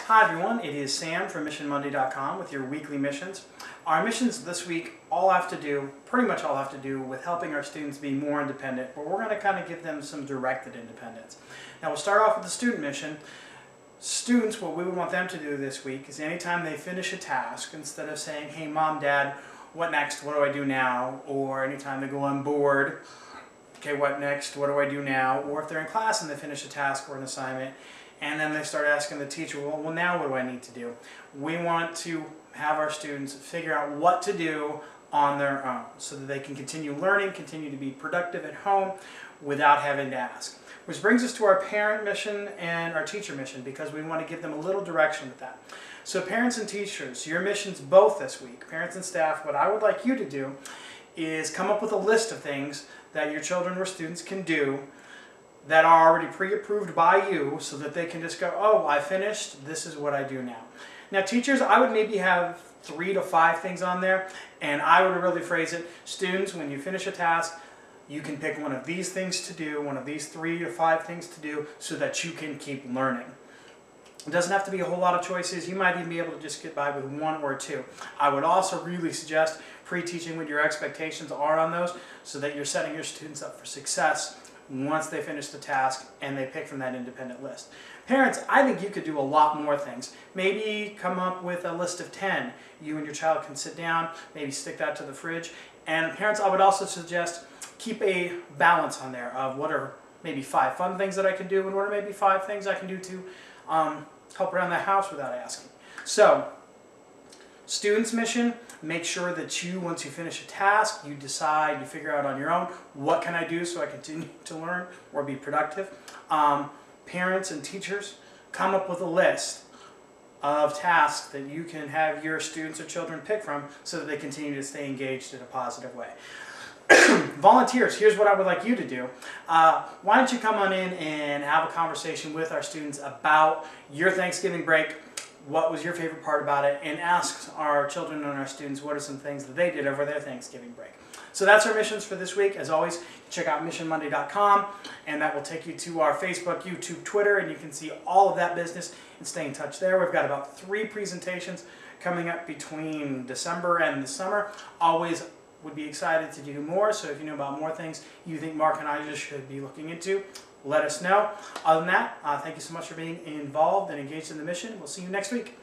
Hi everyone, it is Sam from MissionMonday.com with your weekly missions. Our missions this week pretty much all have to do with helping our students be more independent, but we're going to kind of give them some directed independence. Now we'll start off with the student mission. Students, what we would want them to do this week is anytime they finish a task, instead of saying, hey mom, dad, what next, what do I do now? Or anytime they go on board, okay, what next, what do I do now? Or if they're in class and they finish a task or an assignment, and then they start asking the teacher, well, now what do I need to do? We want to have our students figure out what to do on their own so that they can continue learning, continue to be productive at home without having to ask. Which brings us to our parent mission and our teacher mission, because we want to give them a little direction with that. So parents and teachers, your missions both this week, parents and staff, what I would like you to do is come up with a list of things that your children or students can do that are already pre-approved by you so that they can just go, oh, I finished, this is what I do now. Now teachers, I would maybe have 3 to 5 things on there, and I would really phrase it, students, when you finish a task, you can pick one of these things to do, one of these 3 to 5 things to do so that you can keep learning. It doesn't have to be a whole lot of choices. You might even be able to just get by with 1 or 2. I would also really suggest pre-teaching what your expectations are on those so that you're setting your students up for success once they finish the task and they pick from that independent list. Parents, I think you could do a lot more things. Maybe come up with a list of 10. You and your child can sit down, maybe stick that to the fridge. And parents, I would also suggest keep a balance on there of what are maybe 5 fun things that I can do and what are maybe 5 things I can do to help around the house without asking. So, students' mission, make sure that you, once you finish a task, you decide, you figure out on your own, what can I do so I continue to learn or be productive. Parents and teachers, come up with a list of tasks that you can have your students or children pick from so that they continue to stay engaged in a positive way. Volunteers, here's what I would like you to do. Why don't you come on in and have a conversation with our students about your Thanksgiving break, what was your favorite part about it, and ask our children and our students what are some things that they did over their Thanksgiving break. So that's our missions for this week. As always, check out MissionMonday.com, and that will take you to our Facebook, YouTube, Twitter, and you can see all of that business and stay in touch there. We've got about 3 presentations coming up between December and the summer. Always would be excited to do more, so if you know about more things you think Mark and I just should be looking into, let us know. Other than that, thank you so much for being involved and engaged in the mission. We'll see you next week.